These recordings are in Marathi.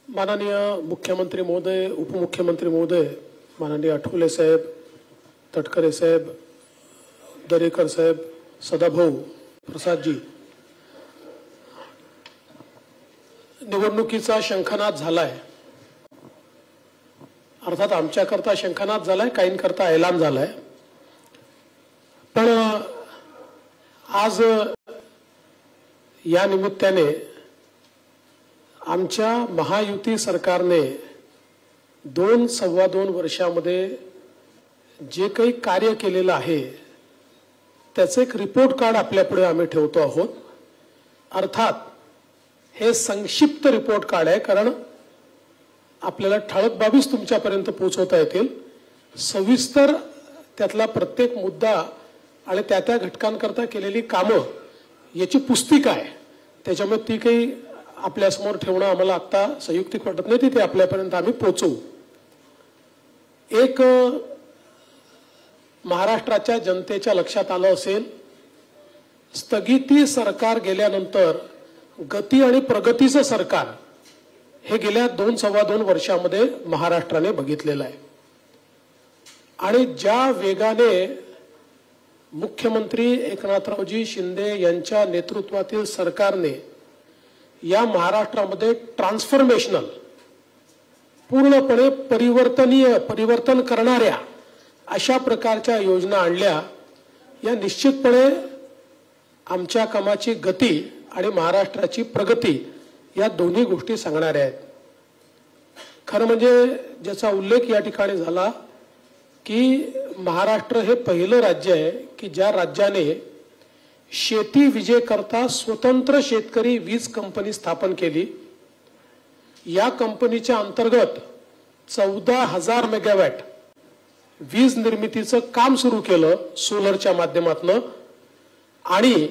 माननीय मुख्यमंत्री महोदय, उपमुख्यमंत्री महोदय, माननीय आठवले साहेब, तटकरे साहेब, दरेकर साहेब, सदाभाऊ, प्रसादजी, निवडणुकीचा शंखनाद झालाय. अर्थात आमच्याकरता शंखनाद झालाय, काहींकरता ऐलान झालाय. पण आज या निमित्ताने आमच्या महायुती सरकारने 2-2.25 वर्षामध्ये जे काही कार्य केलेलं आहे त्याचे एक रिपोर्ट कार्ड आपल्यापुढे आम्ही ठेवतो आहोत. अर्थात हे संक्षिप्त रिपोर्ट कार्ड आहे, कारण आपल्याला ठळक बाबीच तुमच्यापर्यंत पोहोचवता येतील. सविस्तर त्यातला प्रत्येक मुद्दा आणि त्या घटकांकरता केलेली कामं याची पुस्तिका आहे. त्याच्यामुळे ती काही आपल्यासमोर ठेवणं आम्हाला आता संयुक्तिक वाटत नाही, ते आपल्यापर्यंत आम्ही पोहोचवू. एक महाराष्ट्राच्या जनतेच्या लक्षात आलं असेल, स्थगिती सरकार गेल्यानंतर गती आणि प्रगतीचं सरकार हे गेल्या 2-2.25 वर्षामध्ये महाराष्ट्राने बघितलेलं आहे. आणि ज्या वेगाने मुख्यमंत्री एकनाथरावजी शिंदे यांच्या नेतृत्वातील सरकारने या महाराष्ट्रामध्ये ट्रान्सफॉर्मेशनल, पूर्णपणे परिवर्तन करणाऱ्या अशा प्रकारच्या योजना आणल्या, या निश्चितपणे आमच्या कामाची गती आणि महाराष्ट्राची प्रगती या दोन्ही गोष्टी सांगणाऱ्या आहेत. खरं म्हणजे ज्याचा उल्लेख या ठिकाणी झाला की महाराष्ट्र हे पहिलं राज्य आहे की ज्या राज्याने शेती विजेकरता स्वतंत्र शेतकरी वीज कंपनी स्थापन केली. या कंपनीच्या अंतर्गत 14,000 मेगावॅट वीज निर्मितीचं काम सुरू केलं सोलरच्या माध्यमातून. आणि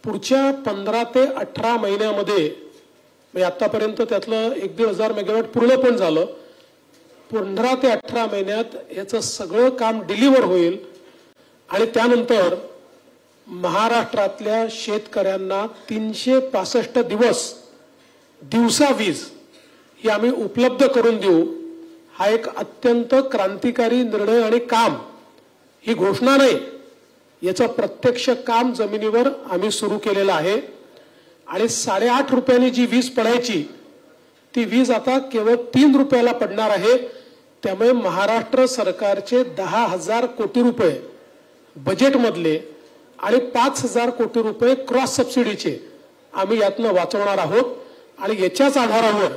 पुढच्या 15 ते 18 महिन्यामध्ये म्हणजे आतापर्यंत त्यातलं 1-1.5 मेगावॅट पूर्ण पण झालं. 15 ते 18 महिन्यात याचं सगळं काम डिलिव्हर होईल आणि त्यानंतर महाराष्ट्रातल्या शेतकऱ्यांना 365 दिवसा वीज ही आम्ही उपलब्ध करून देऊ. हा एक अत्यंत क्रांतिकारी निर्णय आणि काम, ही घोषणा नाही, याचं प्रत्यक्ष काम जमिनीवर आम्ही सुरू केलेलं आहे. आणि 8.5 रुपयांनी जी वीज पडायची ती वीज आता केवळ 3 रुपयाला पडणार आहे. त्यामुळे महाराष्ट्र सरकारचे 10,000 कोटी रुपये बजेटमधले आणि 5,000 कोटी रुपये क्रॉस सबसिडीचे आम्ही यातनं वाचवणार आहोत. आणि याच्याच आधारावर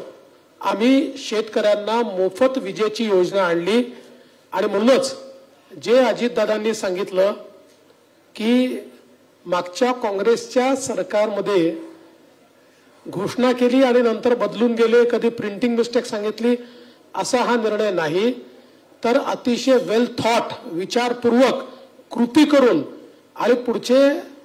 आम्ही शेतकऱ्यांना मोफत विजेची योजना आणली. आणि म्हणूनच जे अजितदादांनी सांगितलं की मागच्या काँग्रेसच्या सरकारमध्ये घोषणा केली आणि नंतर बदलून गेले, कधी प्रिंटिंग मिस्टेक सांगितली, असा हा निर्णय नाही, तर अतिशय वेल थॉट, विचारपूर्वक कृती करून आणि पुढचे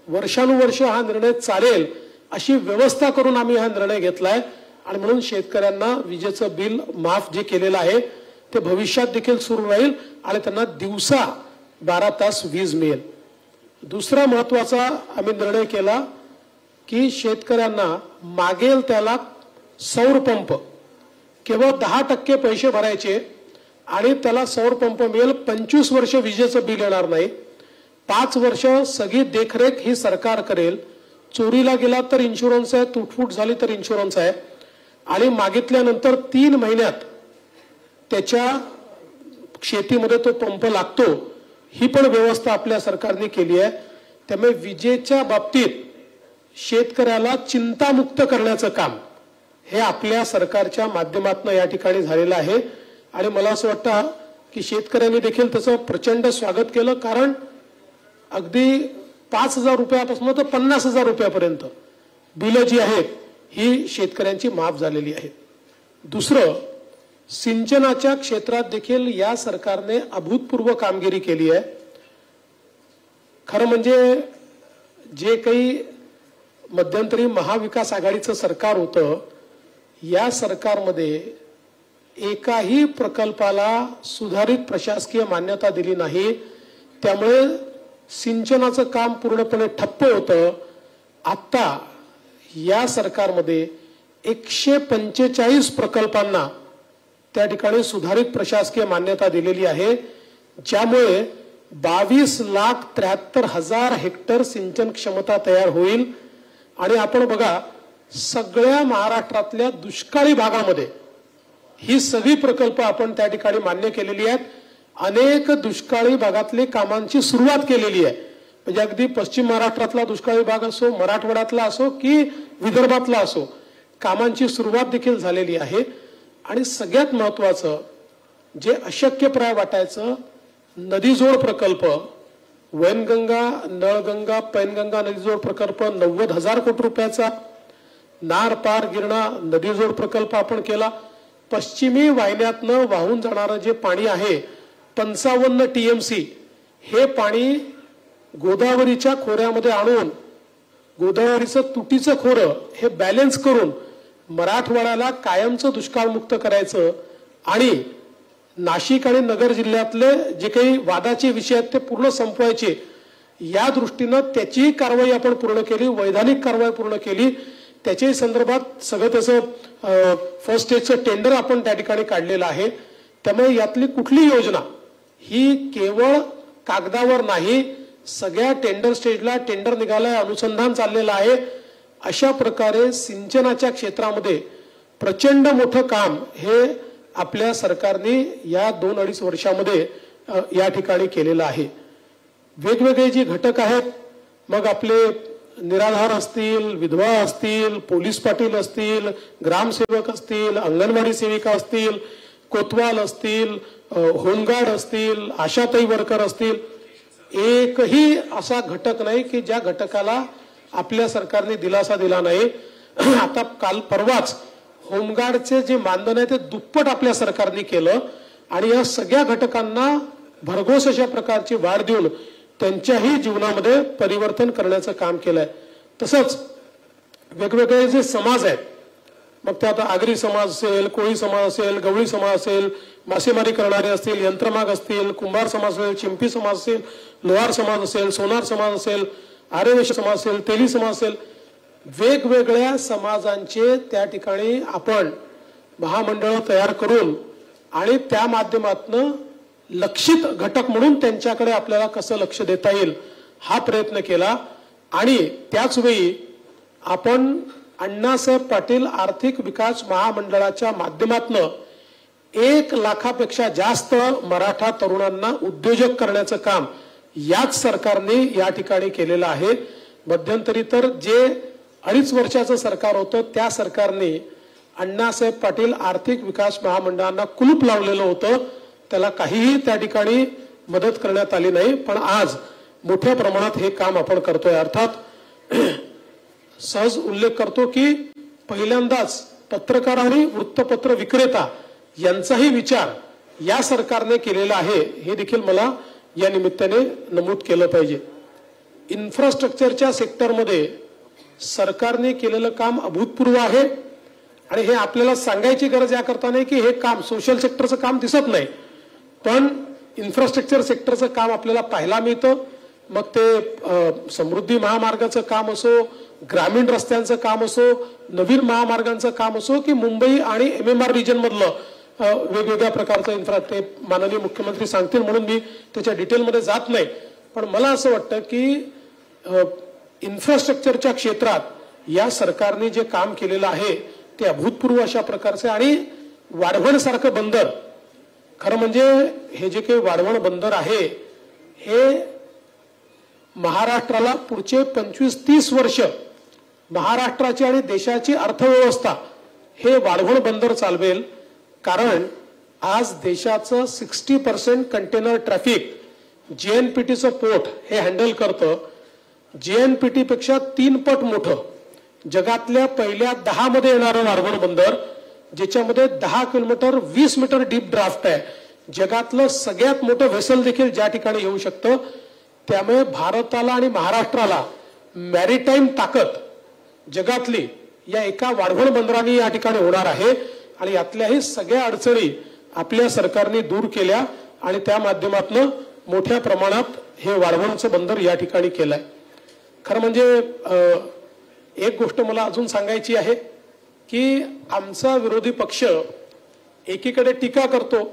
वर्षानुवर्ष हा निर्णय चालेल अशी व्यवस्था करून आम्ही हा निर्णय घेतलाय. आणि म्हणून शेतकऱ्यांना विजेचं बिल माफ जे केलेलं आहे ते भविष्यात देखील सुरू राहील आणि त्यांना दिवसा 12 तास वीज मिळेल. दुसरा महत्वाचा आम्ही निर्णय केला की शेतकऱ्यांना मागेल त्याला सौर पंप केवळ 10% पैसे भरायचे आणि त्याला सौर पंप मिळेल. 25 वर्ष विजेचं बिल येणार नाही. 5 वर्ष सगळी देखरेख ही सरकार करेल. चोरीला गेला तर इन्शुरन्स आहे, तुटफूट झाली तर इन्शुरन्स आहे. आणि मागितल्यानंतर 3 महिन्यात त्याच्या शेतीमध्ये तो पंप लागतो, ही पण व्यवस्था आपल्या सरकारने केली आहे. त्यामुळे विजेच्या बाबतीत शेतकऱ्याला चिंतामुक्त करण्याचं काम हे आपल्या सरकारच्या माध्यमातून या ठिकाणी झालेलं आहे. आणि मला असं वाटतं की शेतकऱ्यांनी देखील त्याचं प्रचंड स्वागत केलं, कारण अगदी 5,000 रुपयापासून तर 50,000 रुपयापर्यंत बिलं जी आहेत ही शेतकऱ्यांची माफ झालेली आहेत. दुसरं, सिंचनाच्या क्षेत्रात देखील या सरकारने अभूतपूर्व कामगिरी केली आहे. खरं म्हणजे जे काही मध्यंतरी महाविकास आघाडीचं सरकार होतं, या सरकारमध्ये एकाही प्रकल्पाला सुधारित प्रशासकीय मान्यता दिली नाही. त्यामुळे सिंचनाचं काम पूर्णपणे ठप्प होतं. आता या सरकारमध्ये 145 प्रकल्पांना त्या ठिकाणी सुधारित प्रशासकीय मान्यता दिलेली आहे, ज्यामुळे 22,73,000 हेक्टर सिंचन क्षमता तयार होईल। आणि आपण बघा, सगळ्या महाराष्ट्रातल्या दुष्काळी भागामध्ये ही सगळी प्रकल्प आपण त्या ठिकाणी मान्य केलेली आहेत। अनेक दुष्काळी भागातली कामांची सुरुवात केलेली आहे, म्हणजे अगदी पश्चिम महाराष्ट्रातला दुष्काळी भाग असो, मराठवाड्यातला असो की विदर्भातला असो, कामांची सुरुवात देखील झालेली आहे। आणि सगळ्यात महत्त्वाचं, जे अशक्यप्राय वाटायचं, नदीजोड प्रकल्प, वैनगंगा, नळगंगा, पैनगंगा नदीजोड प्रकल्प 90,000 कोटी रुपयाचा, नार पार गिरणा नदीजोड प्रकल्प आपण केला। पश्चिमी वाहिन्यातनं वाहून जाणारं जे पाणी आहे 55 TMC, हे पाणी गोदावरीच्या खोऱ्यामध्ये आणून गोदावरीचं तुटीचं खोरं हे बॅलन्स करून मराठवाड्याला कायमचं दुष्काळमुक्त करायचं आणि नाशिक आणि नगर जिल्ह्यातले जे काही वादाचे विषय आहेत ते पूर्ण संपवायचे, या दृष्टीनं त्याची कारवाई आपण पूर्ण केली, वैधानिक कारवाई पूर्ण केली। त्याच्याही संदर्भात सगळं त्याचं फर्स्ट स्टेजचं टेंडर आपण त्या ठिकाणी काढलेलं आहे। त्यामुळे यातली कुठली योजना ही केवळ कागदावर नाही, सगळ्या टेंडर स्टेजला टेंडर निघालंय, अनुसंधान चाललेलं आहे। अशा प्रकारे सिंचनाच्या क्षेत्रामध्ये प्रचंड मोठं काम हे आपल्या सरकारने या 2-2.5 वर्षामध्ये या ठिकाणी केलेलं आहे। वेगवेगळे जे घटक आहेत, मग आपले निराधार असतील, विधवा असतील, पोलीस पाटील असतील, ग्रामसेवक असतील, अंगणवाडी सेविका असतील, कोतवाल असतील, होमगार्ड असतील, आशाताई वर्कर असतील, एकही असा घटक नाही की ज्या घटकाला आपल्या सरकारने दिलासा दिला नाही। आता काल परवाच होमगार्डचे जे मानधन आहे ते दुप्पट आपल्या सरकारने केलं आणि या सगळ्या घटकांना भरघोस अशा प्रकारची वाढ देऊन त्यांच्याही जीवनामध्ये परिवर्तन करण्याचं काम केलंय। तसंच वेगवेगळे जे समाज आहेत, मग ते आता आगरी समाज असेल, कोळी समाज असेल, गवळी समाज असेल, मासेमारी करणारे असतील, यंत्रमाग असतील, कुंभार समाज असेल, चिंपी समाज असेल, लोहार समाज असेल, सोनार समाज असेल, आर्यवैश्य समाज असेल, तेली समाज असेल, वेगवेगळ्या समाजांचे त्या ठिकाणी आपण महामंडळ तयार करून आणि त्या माध्यमातून लक्षित घटक म्हणून त्यांच्याकडे आपल्याला कसं लक्ष देता येईल हा प्रयत्न केला। आणि त्याच वेळी आपण अण्णासाहेब पाटील आर्थिक विकास महामंडळाच्या माध्यमातून 1 लाखापेक्षा जास्त मराठा तरुणांना उद्योजक करण्याचं काम याच सरकारने या ठिकाणी केलेलं आहे। मध्यंतरी तर जे 2.5 वर्षाचं सरकार होतं त्या सरकारने अण्णासाहेब पाटील आर्थिक विकास महामंडळांना कुलूप लावलेलं होतं, त्याला काहीही त्या ठिकाणी मदत करण्यात आली नाही। पण आज मोठ्या प्रमाणात हे काम आपण करतोय। अर्थात सहज उल्लेख करतो की पहिल्यांदाच पत्रकार आणि वृत्तपत्र विक्रेता यांचाही विचार या सरकारने केलेला आहे, हे देखील मला या निमित्ताने नमूद केलं पाहिजे। इन्फ्रास्ट्रक्चरच्या सेक्टरमध्ये सरकारने केलेलं काम अभूतपूर्व आहे आणि हे आपल्याला सांगायची गरज याकरता नाही की हे काम सोशल सेक्टरचं काम दिसत नाही, पण इन्फ्रास्ट्रक्चर सेक्टरचं काम आपल्याला पाहायला मिळतं। मग ते समृद्धी महामार्गाचं काम असो, ग्रामीण रस्त्यांचं काम असो, नवीन महामार्गांचं काम असो की मुंबई आणि MMR रिजन मधलं वेगवेगळ्या प्रकारचं इन्फ्रा, ते माननीय मुख्यमंत्री सांगतील म्हणून मी त्याच्या डिटेलमध्ये जात नाही। पण मला असं वाटतं की इन्फ्रास्ट्रक्चरच्या क्षेत्रात या सरकारने जे काम केलेलं आहे ते अभूतपूर्व अशा प्रकारचे। आणि वाढवण सारखं बंदर, खरं म्हणजे हे जे काही वाढवण बंदर आहे हे महाराष्ट्राला पुढचे 25-30 वर्ष महाराष्ट्राची आणि देशाची अर्थव्यवस्था हे वाढवण बंदर चालवेल। कारण आज देशाचं 60% कंटेनर ट्रॅफिक JNPTचं पोर्ट हे हँडल करतं। JNPT पेक्षा 3 पट मोठं जगातल्या पहिल्या 10 मध्ये येणारं वाढवण बंदर, ज्याच्यामध्ये 10 किलोमीटर 20 मीटर डीप ड्राफ्ट आहे, जगातलं सगळ्यात मोठं व्हेसल देखील ज्या ठिकाणी येऊ शकतं। त्यामुळे भारताला आणि महाराष्ट्राला मॅरीटाईम ताकद जगातली या एका वाढवण बंदराने या ठिकाणी होणार आहे। आणि यातल्याही सगळ्या अडचणी आपल्या सरकारने दूर केल्या आणि त्या माध्यमातून मोठ्या प्रमाणात हे वाढवणचं बंदर या ठिकाणी केलंय। खरं म्हणजे एक गोष्ट मला अजून सांगायची आहे की आमचा विरोधी पक्ष एकीकडे टीका करतो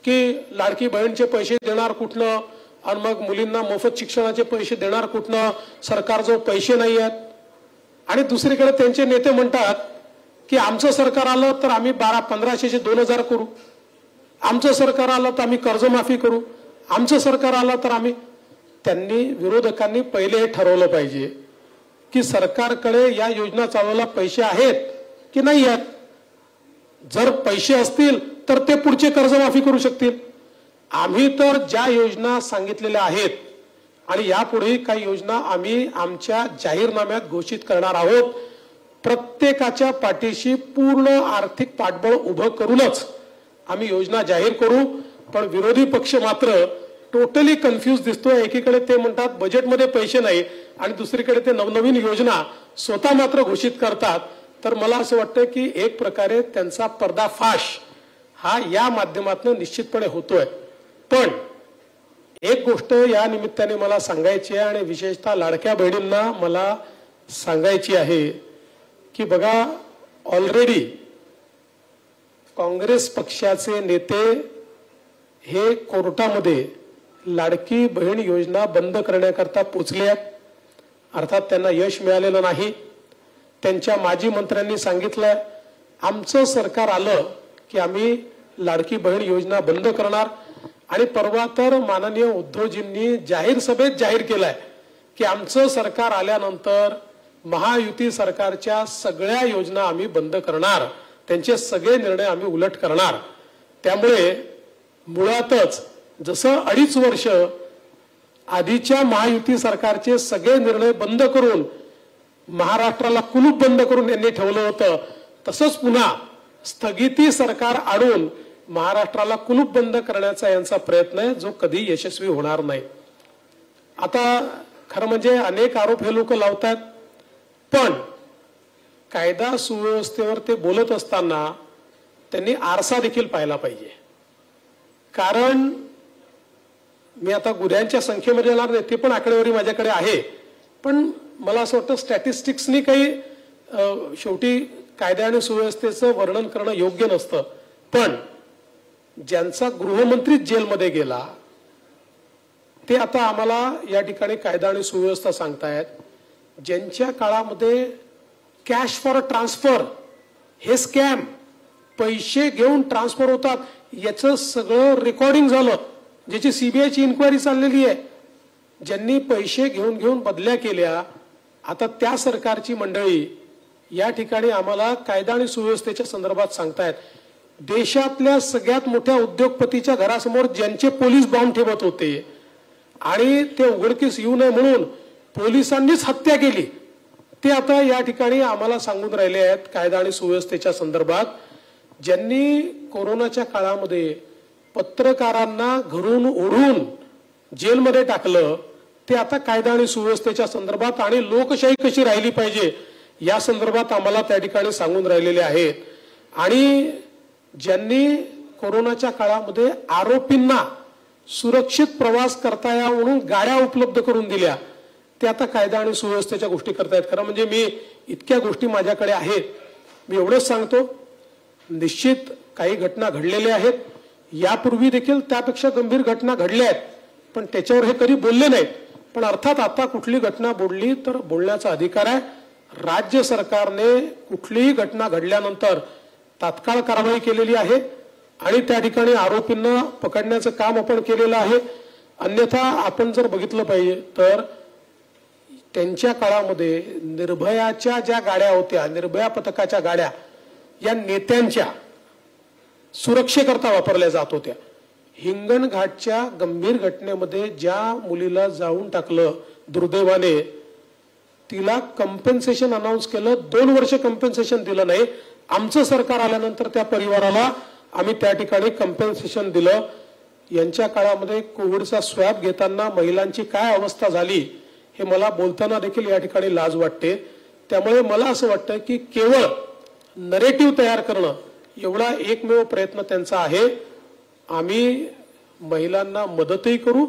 की लाडकी बहीणचे पैसे देणार कुठनं आणि मग मुलींना मोफत शिक्षणाचे पैसे देणार कुठनं, सरकारजवळ पैसे नाही आहेत, आणि दुसरीकडे त्यांचे नेते म्हणतात की आमचं सरकार आलं तर आम्ही 1500चे 2000 करू, आमचं सरकार आलं तर आम्ही कर्जमाफी करू, आमचं सरकार आलं तर आम्ही. त्यांनी विरोधकांनी पहिले हे ठरवलं पाहिजे की सरकारकडे या योजना चालवायला पैसे आहेत की नाही आहेत. जर पैसे असतील तर ते पुढचे कर्जमाफी करू शकतील. आम्ही तर ज्या योजना सांगितलेल्या आहेत आणि यापुढे काही योजना आम्ही आमच्या जाहीरनाम्यात घोषित करणार आहोत, प्रत्येकाच्या पाठीशी पूर्ण आर्थिक पाठबळ उभं करूनच आम्ही योजना जाहीर करू. पण विरोधी पक्ष मात्र टोटली कन्फ्यूज दिसतोय. एकीकडे ते म्हणतात बजेटमध्ये पैसे नाही आणि दुसरीकडे ते नवनवीन योजना स्वतः मात्र घोषित करतात. तर मला असं वाटतं की एक प्रकारे त्यांचा पर्दाफाश हा या माध्यमातून निश्चितपणे होतोय. पण एक गोष्ट या निमित्ताने मला सांगायची आहे आणि विशेषतः लाडक्या बहिणींना मला सांगायची आहे की बघा, ऑलरेडी काँग्रेस पक्षाचे नेते हे कोर्टामध्ये लाडकी बहीण योजना बंद करण्याकरता पोचले आहेत. अर्थात त्यांना यश मिळालेलं नाही. त्यांच्या माजी मंत्र्यांनी सांगितलं आमचं सरकार आलं की आम्ही लाडकी बहीण योजना बंद करणार. आणि परवा तर माननीय उद्धवजींनी जाहीर सभेत जाहीर केलंय की आमचं सरकार आल्यानंतर महायुती सरकारच्या सगळ्या योजना आम्ही बंद करणार, त्यांचे सगळे निर्णय आम्ही उलट करणार. त्यामुळे मुळातच जसं 2.5 वर्ष आधीच्या महायुती सरकारचे सगळे निर्णय बंद करून महाराष्ट्राला कुलूप बंद करून यांनी ठेवलं होतं, तसंच पुन्हा स्थगिती सरकार आणून महाराष्ट्राला कुलूप बंद करण्याचा यांचा प्रयत्न आहे, जो कधी यशस्वी होणार नाही. आता खरं म्हणजे अनेक आरोप हे लोक लावतात, पण कायदा सुव्यवस्थेवर ते बोलत असताना त्यांनी आरसा देखील पाहिला पाहिजे. कारण मी आता गुन्ह्यांच्या संख्येमध्ये येणार नाही, ते पण आकडेवारी माझ्याकडे आहे, पण मला असं वाटतं स्टॅटिस्टिक्सनी काही शेवटी कायदा आणि सुव्यवस्थेचं वर्णन करणं योग्य नसतं. पण ज्यांचा गृहमंत्री जेलमध्ये गेला ते आता आम्हाला या ठिकाणी कायदा आणि सुव्यवस्था सांगतायत. ज्यांच्या काळामध्ये कॅश फॉर ट्रान्सफर हे स्कॅम, पैसे घेऊन ट्रान्सफर होतात, याचं सगळं रेकॉर्डिंग झालं, ज्याची सीबीआयची इन्क्वायरी चाललेली आहे. ज्यांनी पैसे घेऊन घेऊन बदल्या केल्या, आता त्या सरकारची मंडळी या ठिकाणी आम्हाला कायदा आणि सुव्यवस्थेच्या संदर्भात सांगतायत. देशातल्या सगळ्यात मोठ्या उद्योगपतीच्या घरासमोर ज्यांचे पोलीस बॉम्ब ठेवत होते आणि ते उघडकीस येऊ नये म्हणून पोलिसांनीच हत्या केली, ते आता या ठिकाणी आम्हाला सांगून राहिले आहेत कायदा आणि सुव्यवस्थेच्या संदर्भात. ज्यांनी कोरोनाच्या काळामध्ये पत्रकारांना घरून ओढून जेलमध्ये टाकलं, ते आता कायदा आणि सुव्यवस्थेच्या संदर्भात आणि लोकशाही कशी राहिली पाहिजे या संदर्भात आम्हाला त्या ठिकाणी सांगून राहिलेले आहेत. आणि ज्यांनी कोरोनाच्या काळामध्ये आरोपींना सुरक्षित प्रवास करता यावा म्हणून गाड्या उपलब्ध करून दिल्या, ते आता कायदा आणि सुव्यवस्थेच्या गोष्टी करतायत. खरं म्हणजे मी इतक्या गोष्टी माझ्याकडे आहेत, मी एवढंच सांगतो, निश्चित काही घटना घडलेल्या आहेत, यापूर्वी देखील त्यापेक्षा गंभीर घटना घडल्या आहेत, पण त्याच्यावर हे कधी बोलले नाहीत. पण अर्थात आता कुठली घटना बोलली तर बोलण्याचा अधिकार आहे. राज्य सरकारने कुठलीही घटना घडल्यानंतर तात्काळ कारवाई केलेली आहे आणि त्या ठिकाणी आरोपींना पकडण्याचं काम आपण केलेलं आहे. अन्यथा आपण जर बघितलं पाहिजे तर त्यांच्या काळामध्ये निर्भयाच्या ज्या गाड्या होत्या, निर्भया पथकाच्या गाड्या, या नेत्यांच्या सुरक्षेकरता वापरल्या जात होत्या. हिंगणघाटच्या गंभीर घटनेमध्ये ज्या मुलीला जाळून टाकलं दुर्दैवाने, तिला कंपेन्सेशन अनाऊन्स केलं, 2 वर्ष कंपेन्सेशन दिलं नाही. आमचं सरकार आल्यानंतर त्या परिवाराला आम्ही त्या ठिकाणी कंपेन्सेशन दिलं. यांच्या काळामध्ये कोविडचा स्वॅब घेताना महिलांची काय अवस्था झाली हे मला बोलताना देखील या ठिकाणी लाज वाटते. त्यामुळे मला असं वाटतं की केवळ नरेटिव्ह तयार करणं एवढा एकमेव प्रयत्न त्यांचा आहे. आम्ही महिलांना मदतही करू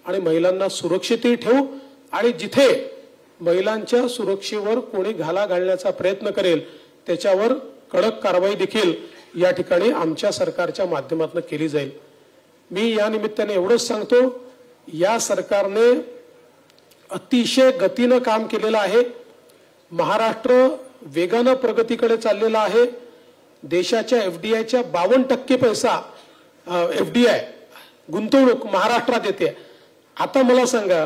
आणि महिलांना सुरक्षितही ठेवू आणि जिथे महिलांच्या सुरक्षेवर कोणी घाला घालण्याचा प्रयत्न करेल त्याच्यावर कडक कारवाई देखील या ठिकाणी आमच्या सरकारच्या माध्यमातून केली जाईल। मी या निमित्ताने एवढंच सांगतो, या सरकारने अतिशय गतीनं काम केलेलं आहे। महाराष्ट्र वेगानं प्रगतीकडे चाललेला आहे। देशाच्या एफडीआयच्या 52% पैसा एफडीआय गुंतवणूक महाराष्ट्रात येते। आता मला सांगा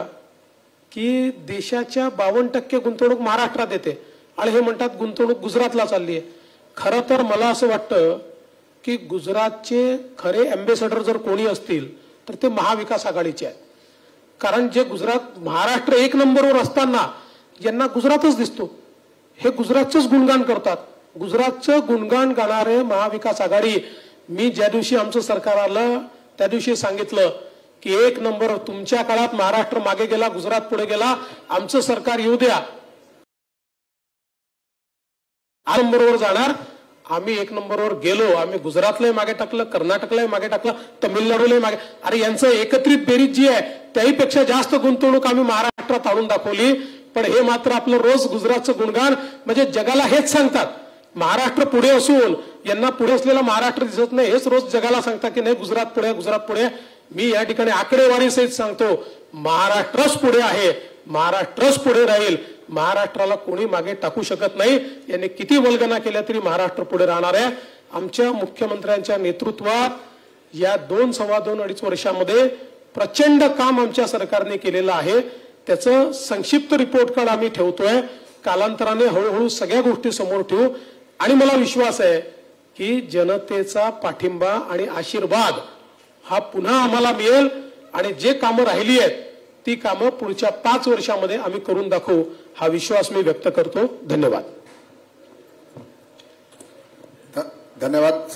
की देशाच्या 52% गुंतवणूक महाराष्ट्रात येते आणि हे म्हणतात गुंतवणूक गुजरातला चालली आहे। खरं तर मला असं वाटतं की गुजरातचे खरे अँबॅसेडर जर कोणी असतील तर ते महाविकास आघाडीचे आहेत। कारण जे गुजरात महाराष्ट्र 1 नंबरवर असताना ज्यांना गुजरातच दिसतो हे गुजरातचंच गुणगान करतात। गुजरातचं गुणगान गाणारे महाविकास आघाडी, मी ज्या दिवशी आमचं सरकार आलं त्या दिवशी सांगितलं की 1 नंबर, तुमच्या काळात महाराष्ट्र मागे गेला, गुजरात पुढे गेला, आमचं सरकार येऊ द्या, 8 नंबरवर जाणार। आम्ही 1 नंबरवर गेलो, आम्ही गुजरातलाही मागे टाकलं, कर्नाटकलाही मागे टाकलं, तमिळनाडूलाही मागे, अरे यांचं एकत्रित बेरीज जी आहे त्याहीपेक्षा जास्त गुंतवणूक आम्ही महाराष्ट्रात आणून दाखवली। पण हे मात्र आपलं रोज गुजरातचं गुणगान, म्हणजे जगाला हेच सांगतात महाराष्ट्र पुढे असून यांना पुढे असलेला महाराष्ट्र दिसत नाही, हेच रोज जगाला सांगतात की नाही गुजरात पुढे, गुजरात पुढे। मी या ठिकाणी आकडेवारी सहित सांगतो, महाराष्ट्रच पुढे आहे, महाराष्ट्रच पुढे राहील, महाराष्ट्राला कोणी मागे टाकू शकत नाही। यांनी किती वल्गना केल्या तरी महाराष्ट्र पुढे राहणार आहे। आमच्या मुख्यमंत्र्यांच्या नेतृत्वात या 2 सव्वा 2 अडीच वर्षामध्ये प्रचंड काम आमच्या सरकारने केलेलं आहे। त्याचं संक्षिप्त रिपोर्ट कार्ड आम्ही ठेवतोय, कालांतराने हळूहळू सगळ्या गोष्टी समोर ठेवू आणि मला विश्वास आहे की जनतेचा पाठिंबा आणि आशीर्वाद हा पुन्हा आम्हाला मिळेल आणि जे कामं राहिली आहेत ती कामं पुढच्या 5 वर्षामध्ये आम्ही करून दाखवू, हा विश्वास मी व्यक्त करतो। धन्यवाद। धन्यवाद।